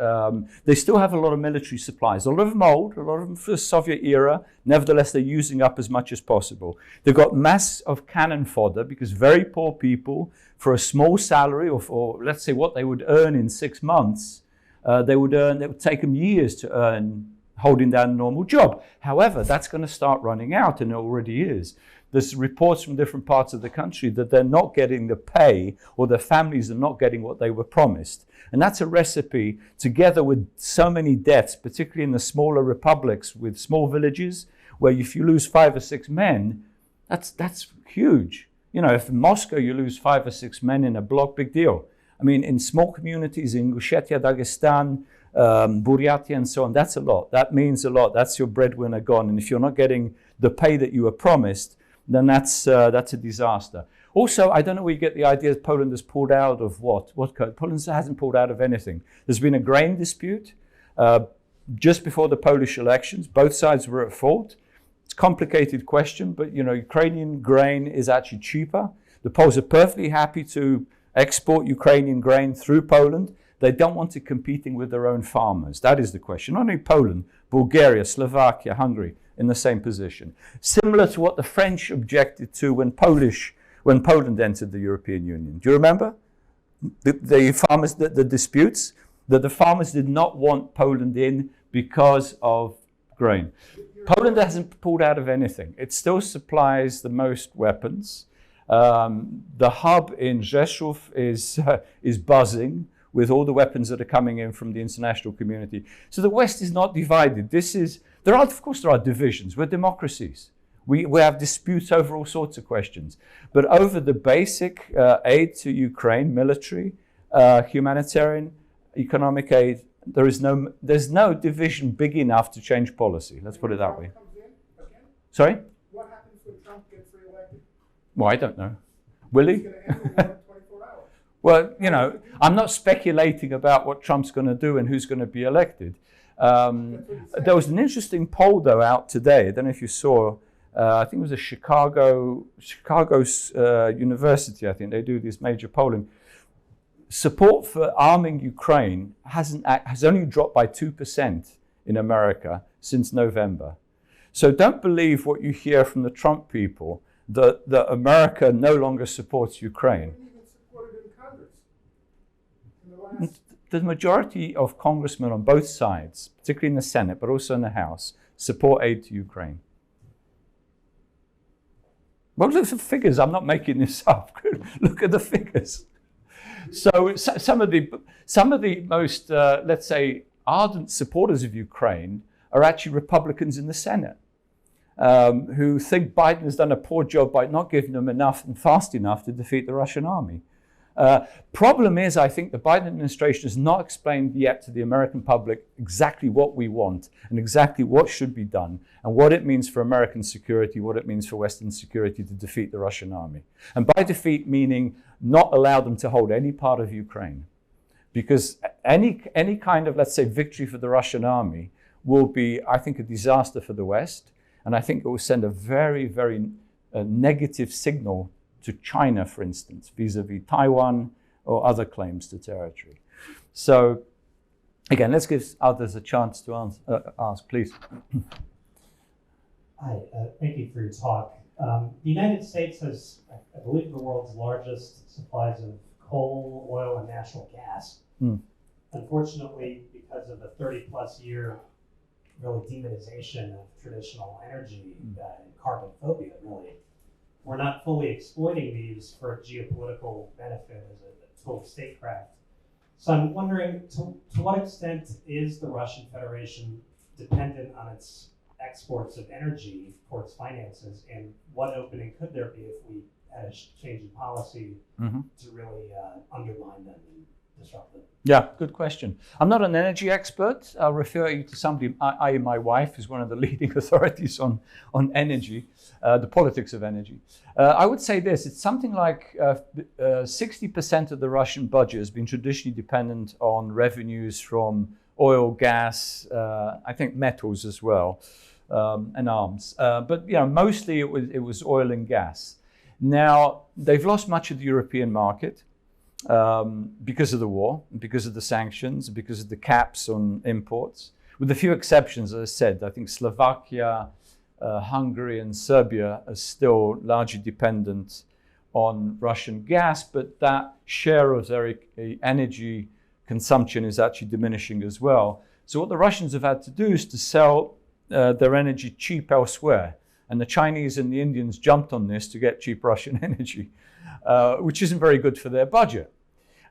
They still have a lot of military supplies. A lot of them old, a lot of them for the Soviet era. Nevertheless, they're using up as much as possible. They've got mass of cannon fodder because very poor people, for a small salary, or for, let's say, what they would earn in 6 months, it would take them years to earn holding down a normal job. However, that's going to start running out, and it already is. There's reports from different parts of the country that they're not getting the pay, or their families are not getting what they were promised. And that's a recipe, together with so many deaths, particularly in the smaller republics with small villages, where if you lose 5 or 6 men, that's huge. You know, if in Moscow you lose 5 or 6 men in a block, big deal. I mean, in small communities in Ingushetia, Dagestan, Buryatia, and so on, that's a lot. That means a lot. That's your breadwinner gone. And if you're not getting the pay that you were promised, then that's a disaster. Also, I don't know where you get the idea that Poland has pulled out of what? Poland hasn't pulled out of anything. There's been a grain dispute just before the Polish elections. Both sides were at fault. It's a complicated question, but you know, Ukrainian grain is actually cheaper. The Poles are perfectly happy to export Ukrainian grain through Poland. They don't want it competing with their own farmers. That is the question. Not only Poland, Bulgaria, Slovakia, Hungary in the same position. Similar to what the French objected to when Poland entered the European Union. Do you remember? The disputes that the farmers did not want Poland in because of grain. Poland hasn't pulled out of anything. It still supplies the most weapons. The hub in Rzeszów is buzzing with all the weapons that are coming in from the international community. So the West is not divided. Of course, there are divisions. We're democracies. We have disputes over all sorts of questions. But over the basic aid to Ukraine, military, humanitarian, economic aid, there's no division big enough to change policy. Let's put it that way. Sorry? What happens when Trump gets reelected? Well, I don't know. Will he? He's going to end the war in 24 hours. Well, I'm not speculating about what Trump's going to do and who's going to be elected. There was an interesting poll, though, out today. I don't know if you saw. I think it was a Chicago's university. I think they do this major polling. Support for arming Ukraine has only dropped by 2% in America since November. So don't believe what you hear from the Trump people that America no longer supports Ukraine. They even supported in Congress. In the last The majority of congressmen on both sides, particularly in the Senate, but also in the House, support aid to Ukraine. Well, look at the figures. I'm not making this up. Look at the figures. So some of the most, let's say, ardent supporters of Ukraine are actually Republicans in the Senate, who think Biden has done a poor job by not giving them enough and fast enough to defeat the Russian army. Problem is, I think the Biden administration has not explained yet to the American public exactly what we want and exactly what should be done and what it means for American security, what it means for Western security to defeat the Russian army. And by defeat, meaning not allow them to hold any part of Ukraine. Because any kind of, let's say, victory for the Russian army will be, I think, a disaster for the West. And I think it will send a very, very negative signal to China, for instance, vis-a-vis Taiwan or other claims to territory. So, again, let's give others a chance to ask, please. Hi, thank you for your talk. The United States has, I believe, the world's largest supplies of coal, oil, and natural gas. Unfortunately, because of the 30-plus year really demonization of traditional energy and carbon phobia, really, we're not fully exploiting these for geopolitical benefit as a total statecraft. So I'm wondering, to what extent is the Russian Federation dependent on its exports of energy for its finances, and what opening could there be if we had a change in policy to really undermine them and disrupt them? Yeah, good question. I'm not an energy expert. I'll refer you to somebody, my wife is one of the leading authorities on energy, the politics of energy. I would say this, it's something like 60% of the Russian budget has been traditionally dependent on revenues from oil, gas, I think metals as well, and arms. But mostly it was oil and gas. Now, they've lost much of the European market. Because of the war, because of the sanctions, because of the caps on imports, with a few exceptions, as I said. I think Slovakia, Hungary, and Serbia are still largely dependent on Russian gas, but that share of their energy consumption is actually diminishing as well. So what the Russians have had to do is to sell their energy cheap elsewhere. And the Chinese and the Indians jumped on this to get cheap Russian energy. Which isn't very good for their budget.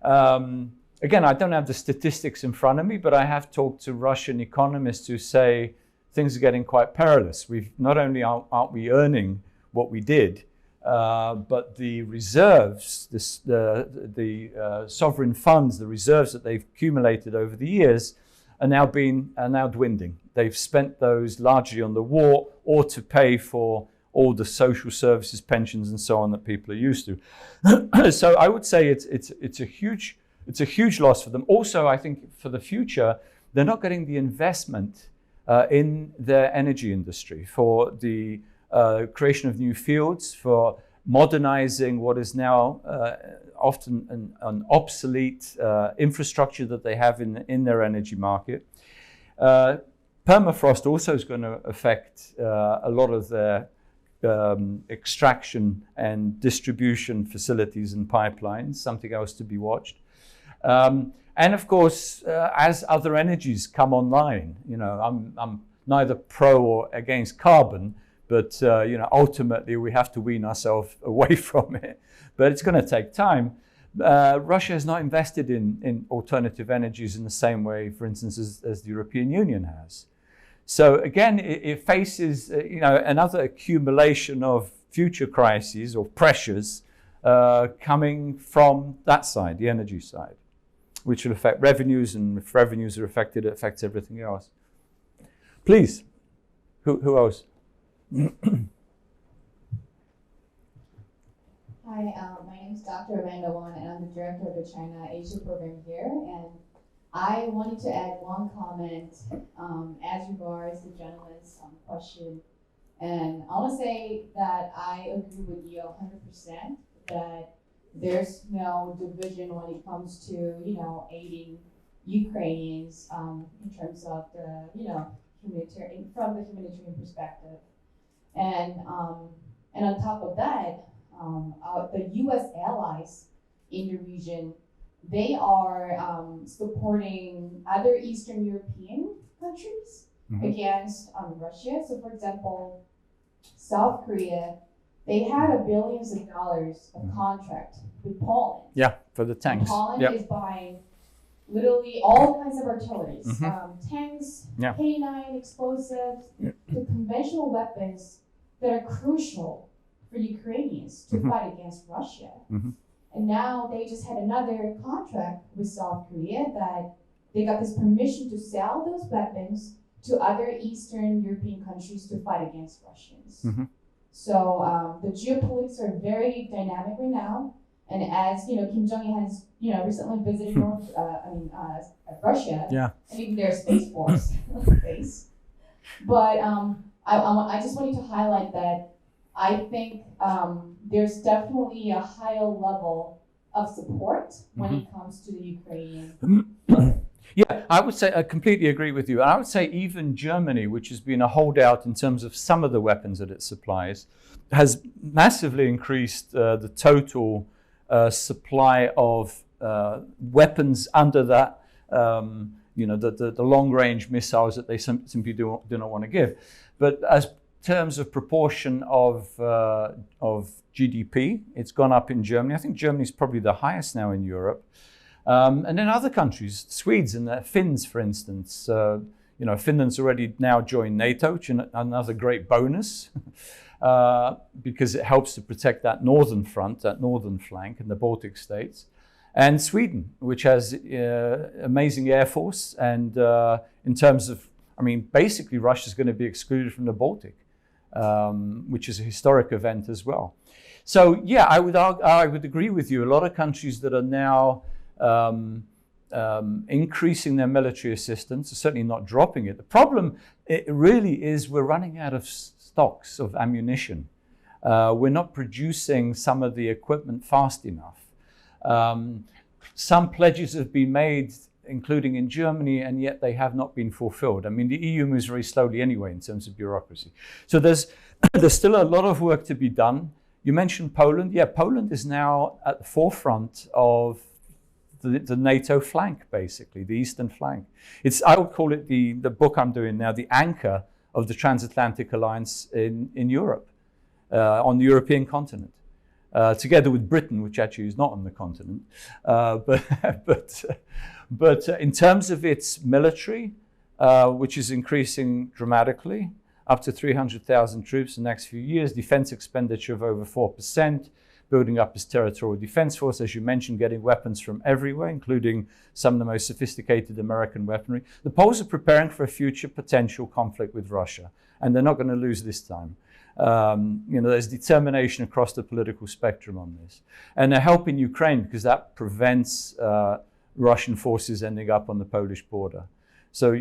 Again, I don't have the statistics in front of me, but I have talked to Russian economists who say things are getting quite perilous. Not only aren't we earning what we did, but the reserves, the sovereign funds, the reserves that they've accumulated over the years are now dwindling. They've spent those largely on the war or to pay for all the social services, pensions, and so on that people are used to. So I would say it's a huge loss for them. Also, I think for the future, they're not getting the investment in their energy industry for the creation of new fields, for modernizing what is now often an obsolete infrastructure that they have in their energy market. Permafrost also is going to affect a lot of their extraction and distribution facilities and pipelines, something else to be watched. And of course, as other energies come online, I'm neither pro or against carbon, but ultimately we have to wean ourselves away from it. But it's going to take time. Russia has not invested in alternative energies in the same way, for instance, as the European Union has. So again, it faces another accumulation of future crises or pressures coming from that side, the energy side, which will affect revenues, and if revenues are affected, it affects everything else. Please, who else? Hi, my name is Dr. Amanda Wan, and I'm the director of the China Asia program here. And I wanted to add one comment as regards the gentleman's question. And I want to say that I agree with you 100% that there's no division when it comes to, aiding Ukrainians in terms of the, humanitarian, from the humanitarian perspective. And on top of that, the U.S. allies in the region, they are supporting other Eastern European countries against Russia. So, for example, South Korea, they had billions of dollars of contract with Poland. Yeah, for the tanks. Poland is buying literally all kinds of artilleries, tanks, Yeah. K9 explosives, the conventional weapons that are crucial for Ukrainians to fight against Russia. And now they just had another contract with South Korea that they got this permission to sell those weapons to other Eastern European countries to fight against Russians. So the geopolitics are very dynamic right now. And as Kim Jong-un has recently visited Russia, and even their space force base. But I just wanted to highlight that I think there's definitely a higher level of support when it comes to the Ukrainian. Yeah, I would say I completely agree with you. And I would say even Germany, which has been a holdout in terms of some of the weapons that it supplies, has massively increased the total supply of weapons under that, the long-range missiles that they simply do not want to give. But as terms of proportion of GDP, it's gone up in Germany. I think Germany is probably the highest now in Europe. And then other countries, Swedes and the Finns, for instance. Finland's already now joined NATO, which is another great bonus because it helps to protect that northern front, that northern flank in the Baltic states. And Sweden, which has amazing air force. And in terms of, basically Russia's going to be excluded from the Baltic, which is a historic event as well. So yeah, I would agree with you. A lot of countries that are now increasing their military assistance, certainly not dropping it. The problem, it really is we're running out of stocks of ammunition. We're not producing some of the equipment fast enough. Some pledges have been made, including in Germany, and yet they have not been fulfilled. The EU moves very slowly anyway in terms of bureaucracy. So there's still a lot of work to be done. You mentioned Poland. Yeah, Poland is now at the forefront of the NATO flank, basically, the eastern flank. I would call it the book I'm doing now, the anchor of the transatlantic alliance in Europe, on the European continent, together with Britain, which actually is not on the continent. But in terms of its military, which is increasing dramatically, up to 300,000 troops in the next few years, defense expenditure of over 4%, building up its territorial defense force, as you mentioned, getting weapons from everywhere, including some of the most sophisticated American weaponry. The Poles are preparing for a future potential conflict with Russia, and they're not going to lose this time. There's determination across the political spectrum on this. And they're helping Ukraine because that prevents Russian forces ending up on the Polish border. So,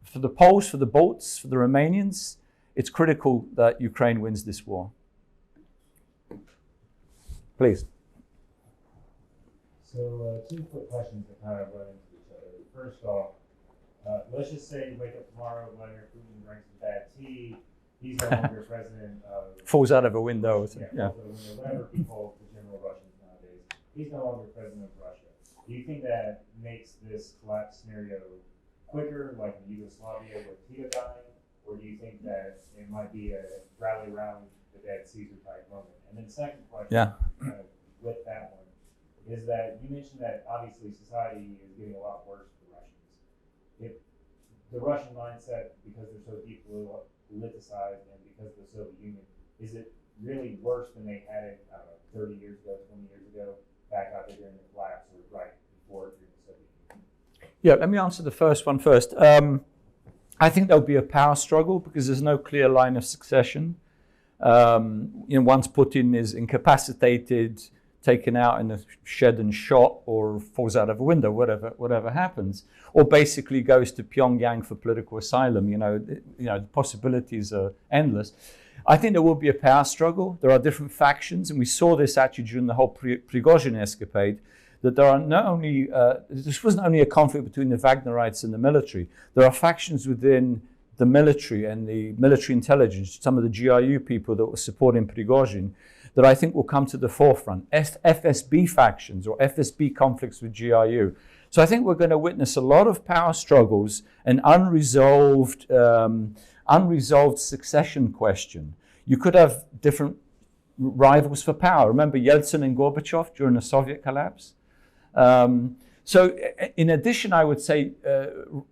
for the Poles, for the Balts, for the Romanians, it's critical that Ukraine wins this war. Please. So two quick questions that kind of run into each other. First off, let's just say you wake up tomorrow, Vladimir Putin drinks some bad tea, he's no longer president of... Falls out of a window. Falls out of a window, whatever people, the general Russians nowadays. He's no longer president of Russia. Do you think that makes this collapse scenario quicker, like in Yugoslavia with Tito dying? Or do you think that it might be a rally around the dead Caesar type moment? And then second question, with that one, is that you mentioned that obviously society is getting a lot worse for Russians. If the Russian mindset, because they're so deeply politicized and because of the Soviet Union, is it really worse than they had it, I don't know, 30 years ago, 20 years ago, back out there during the collapse or right before during the Soviet Union? Yeah, let me answer the first one first. I think there'll be a power struggle because there's no clear line of succession. Once Putin is incapacitated, taken out in a shed and shot, or falls out of a window, whatever happens, or basically goes to Pyongyang for political asylum, the possibilities are endless. I think there will be a power struggle. There are different factions, and we saw this actually during the whole Prigozhin escapade, that there are not only, this wasn't only a conflict between the Wagnerites and the military. There are factions within the military and the military intelligence, some of the GRU people that were supporting Prigozhin, that I think will come to the forefront. FSB factions or FSB conflicts with GRU. So I think we're going to witness a lot of power struggles and unresolved succession question. You could have different rivals for power. Remember Yeltsin and Gorbachev during the Soviet collapse? So in addition, I would say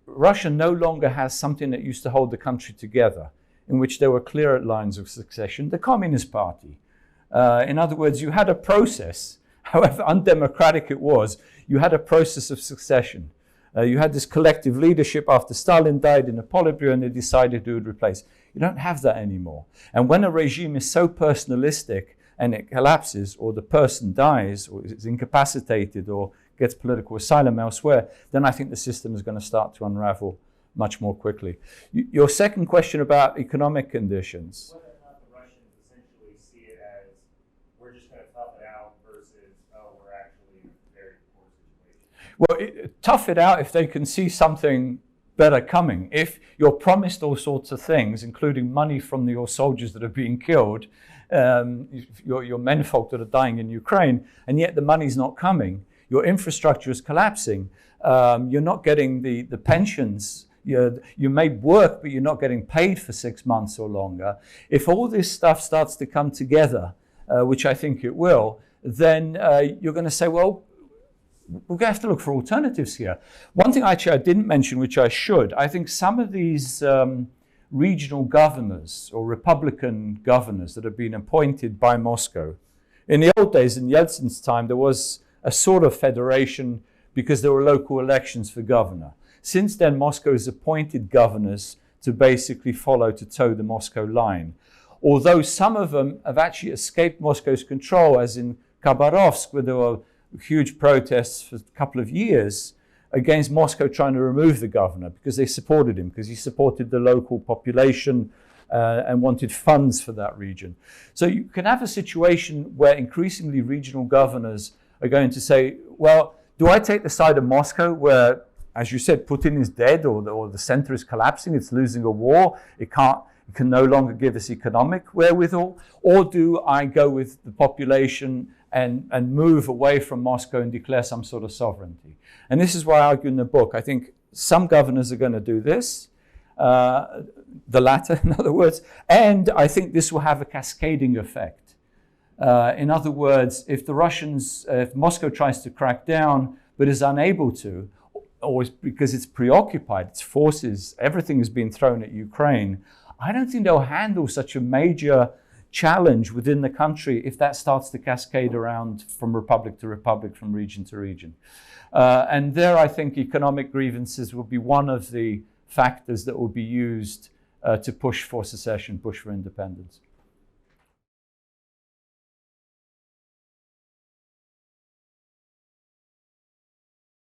Russia no longer has something that used to hold the country together, in which there were clear lines of succession, the Communist Party. In other words, you had a process, however undemocratic it was, you had a process of succession. You had this collective leadership after Stalin died in the Politburo and they decided who would replace. You don't have that anymore. And when a regime is so personalistic and it collapses, or the person dies, or is incapacitated, or gets political asylum elsewhere, then I think the system is going to start to unravel much more quickly. Your second question about economic conditions. Whether or not the Russians essentially see it as, we're just going to tough it out versus, oh, we're actually in a very poor situation. Well, tough it out if they can see something better coming. If you're promised all sorts of things, including money from your soldiers that are being killed, your menfolk that are dying in Ukraine, and yet the money's not coming, your infrastructure is collapsing, you're not getting the pensions, you made work but you're not getting paid for 6 months or longer. If all this stuff starts to come together, which I think it will, then you're going to say, well, we're going to have to look for alternatives here. One thing actually I didn't mention, which I should, I think some of these regional governors or Republican governors that have been appointed by Moscow. In the old days, in Yeltsin's time, there was a sort of federation because there were local elections for governor. Since then, Moscow has appointed governors to basically follow to toe the Moscow line. Although some of them have actually escaped Moscow's control, as in Khabarovsk, where there were huge protests for a couple of years against Moscow trying to remove the governor because they supported him, because he supported the local population and wanted funds for that region. So you can have a situation where increasingly regional governors are going to say, well, do I take the side of Moscow where, as you said, Putin is dead or the center is collapsing, it's losing a war, it can no longer give us economic wherewithal, or do I go with the population and move away from Moscow and declare some sort of sovereignty? And this is why I argue in the book. I think some governors are going to do this, the latter, in other words, and I think this will have a cascading effect. In other words, if Moscow tries to crack down but is unable to, or because it's preoccupied, its forces, everything has been thrown at Ukraine, I don't think they'll handle such a major challenge within the country if that starts to cascade around from republic to republic, from region to region. And there I think economic grievances will be one of the factors that will be used to push for secession, push for independence.